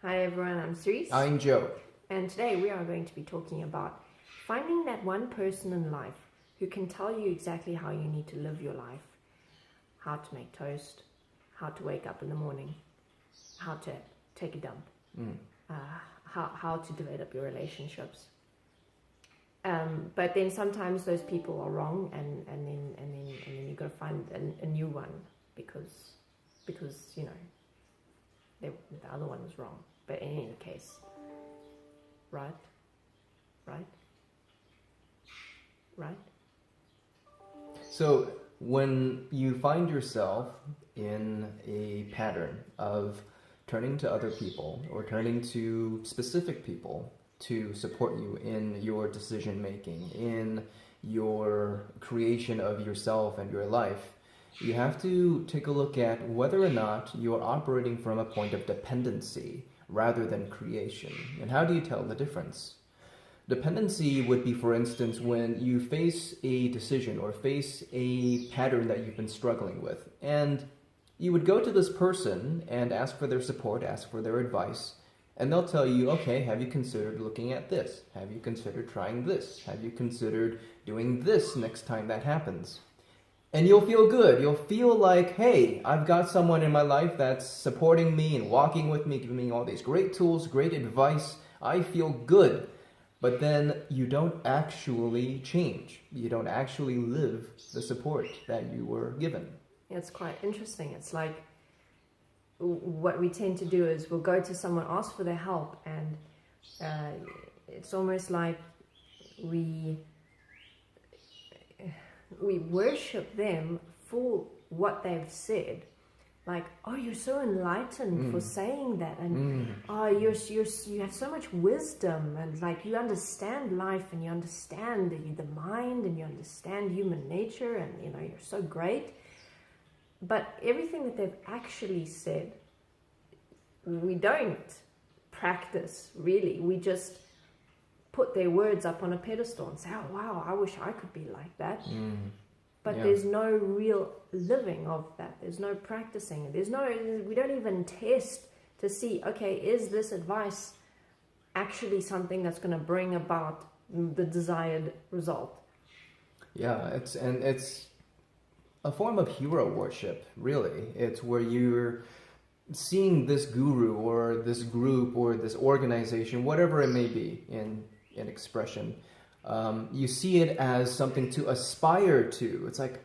Hi everyone, I'm Cerise. I'm Joe. And today we are going to be talking about finding that one person in life who can tell you exactly how you need to live your life, how to make toast, how to wake up in the morning, how to take a dump, how to develop your relationships. But then sometimes those people are wrong, and then you got to find a new one because you know the other one was wrong. But in any case, right? So when you find yourself in a pattern of turning to other people or turning to specific people to support you in your decision making, in your creation of yourself and your life, you have to take a look at whether or not you're operating from a point of dependency rather than creation. And how do you tell the difference? Dependency would be, for instance, when you face a decision or face a pattern that you've been struggling with, and you would go to this person and ask for their support, ask for their advice, and they'll tell you, okay, have you considered looking at this? Have you considered trying this? Have you considered doing this next time that happens? And you'll feel good. You'll feel like, hey, I've got someone in my life that's supporting me and walking with me, giving me all these great tools, great advice. I feel good. But then you don't actually change. You don't actually live the support that you were given. It's quite interesting. It's like what we tend to do is we'll go to someone, ask for their help, and it's almost like we worship them for what they've said. Like, oh, you're so enlightened for saying that, and oh, you have so much wisdom, and like you understand life, and you understand the mind, and you understand human nature, and you know you're so great. But everything that they've actually said, we don't practice really. We just put their words up on a pedestal and say, oh wow, I wish I could be like that. But there's no real living of that. There's no practicing. We don't even test to see, okay, is this advice actually something that's going to bring about the desired result? Yeah, it's a form of hero worship, really. It's where you're seeing this guru or this group or this organization, whatever it may be in expression, you see it as something to aspire to. It's like,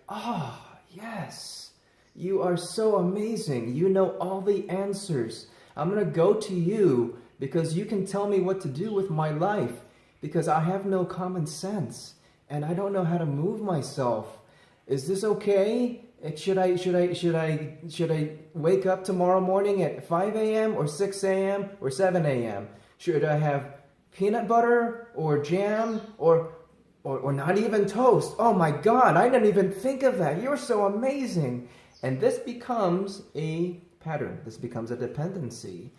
yes, you are so amazing. You know all the answers. I'm going to go to you because you can tell me what to do with my life, because I have no common sense and I don't know how to move myself. Is this okay? Should I wake up tomorrow morning at 5 a.m. or 6 a.m. or 7 a.m.? Should I have peanut butter or jam or not even toast? Oh my God, I didn't even think of that. You're so amazing. And this becomes a pattern. This becomes a dependency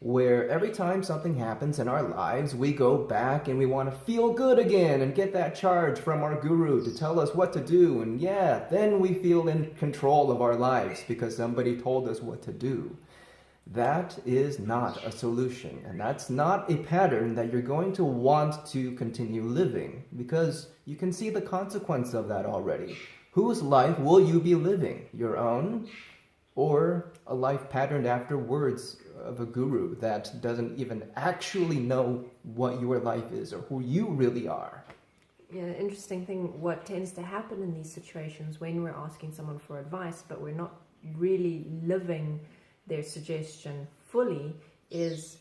where every time something happens in our lives, we go back and we want to feel good again and get that charge from our guru to tell us what to do. And then we feel in control of our lives because somebody told us what to do. That is not a solution, and that's not a pattern that you're going to want to continue living, because you can see the consequence of that already. Whose life will you be living? Your own, or a life patterned after words of a guru that doesn't even actually know what your life is or who you really are? Yeah, interesting thing, what tends to happen in these situations when we're asking someone for advice, but we're not really living their suggestion fully, is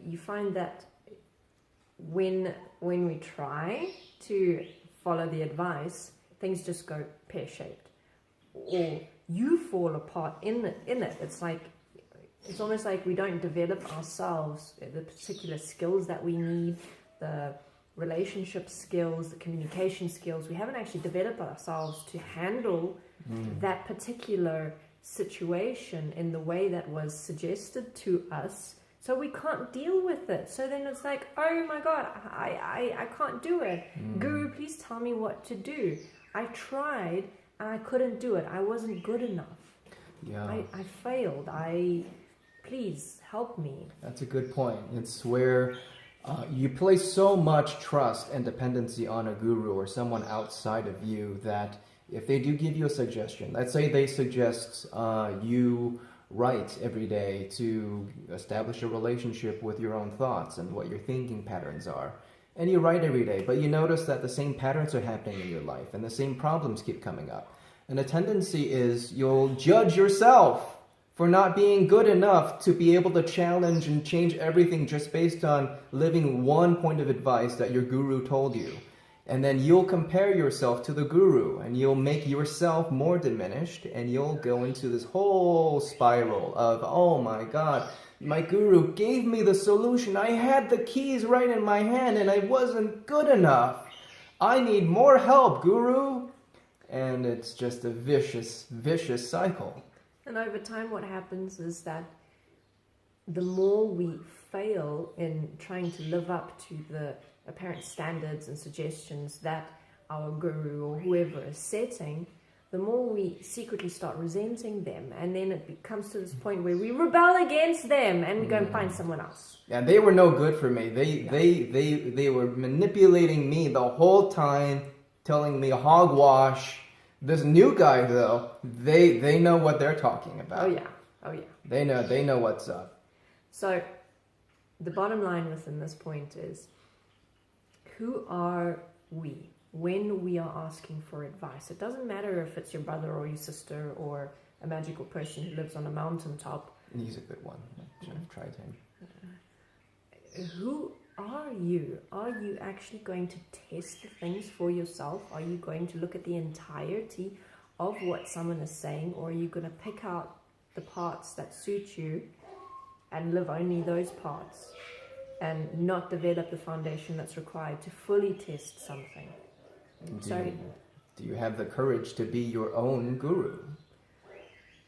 you find that when we try to follow the advice, things just go pear-shaped, or you fall apart in it. It's almost like we don't develop ourselves, the particular skills that we need, the relationship skills, the communication skills. We haven't actually developed ourselves to handle that particular situation in the way that was suggested to us, so we can't deal with it. So then it's like, oh my God, I can't do it. Guru, please tell me what to do. I tried and I couldn't do it. I wasn't good enough. I failed. please help me. That's a good point. It's where you place so much trust and dependency on a guru or someone outside of you that if they do give you a suggestion, let's say they suggest you write every day to establish a relationship with your own thoughts and what your thinking patterns are. And you write every day, but you notice that the same patterns are happening in your life and the same problems keep coming up. And the tendency is you'll judge yourself for not being good enough to be able to challenge and change everything just based on living one point of advice that your guru told you. And then you'll compare yourself to the guru and you'll make yourself more diminished and you'll go into this whole spiral of, oh my God, my guru gave me the solution. I had the keys right in my hand and I wasn't good enough. I need more help, guru. And it's just a vicious, vicious cycle. And over time what happens is that the more we fail in trying to live up to the apparent standards and suggestions that our guru or whoever is setting, the more we secretly start resenting them, and then it comes to this point where we rebel against them and we go and find someone else. Yeah, they were no good for me. They were manipulating me the whole time, telling me hogwash. This new guy though, they know what they're talking about. Oh yeah. They know what's up. So the bottom line within this point is, who are we when we are asking for advice? It doesn't matter if it's your brother or your sister or a magical person who lives on a mountaintop. He's a good one. I've tried him. Who are you? Are you actually going to test the things for yourself? Are you going to look at the entirety of what someone is saying, or are you going to pick out the parts that suit you and live only those parts and not develop the foundation that's required to fully test something? Do you have the courage to be your own guru?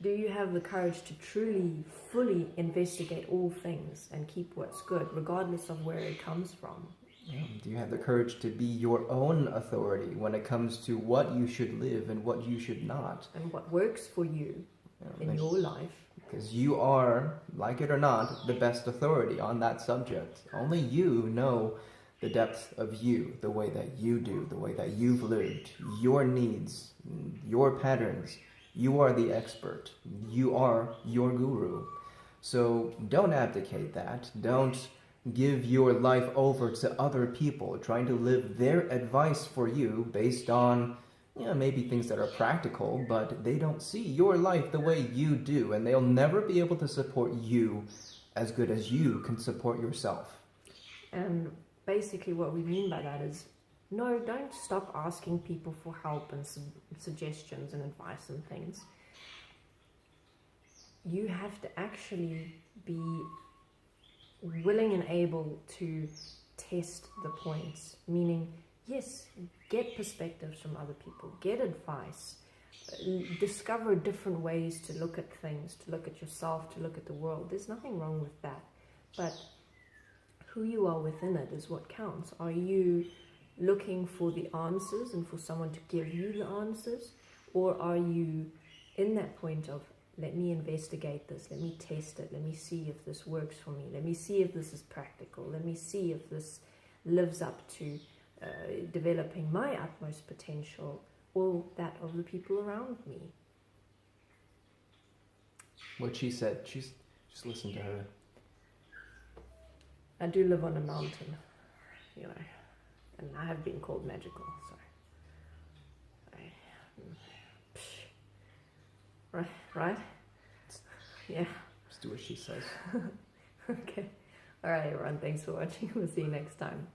Do you have the courage to truly, fully investigate all things and keep what's good, regardless of where it comes from? Yeah. Do you have the courage to be your own authority when it comes to what you should live and what you should not? And what works for you in your life? Because you are, like it or not, the best authority on that subject. Only you know the depth of you, the way that you do, the way that you've lived, your needs, your patterns. You are the expert. You are your guru. So don't abdicate that. Don't give your life over to other people trying to live their advice for you based on maybe things that are practical, but they don't see your life the way you do, and they'll never be able to support you as good as you can support yourself. And basically what we mean by that is, no, don't stop asking people for help and suggestions and advice and things. You have to actually be willing and able to test the points, meaning, yes, get perspectives from other people, get advice, discover different ways to look at things, to look at yourself, to look at the world. There's nothing wrong with that. But who you are within it is what counts. Are you looking for the answers and for someone to give you the answers? Or are you in that point of, let me investigate this, let me test it, let me see if this works for me, let me see if this is practical, let me see if this lives up to developing my utmost potential or that of the people around me? What she said, just listen to her. I do live on a mountain, and I have been called magical, so right? Yeah. Just do what she says. Okay. All right, everyone. Thanks for watching. We'll see you next time.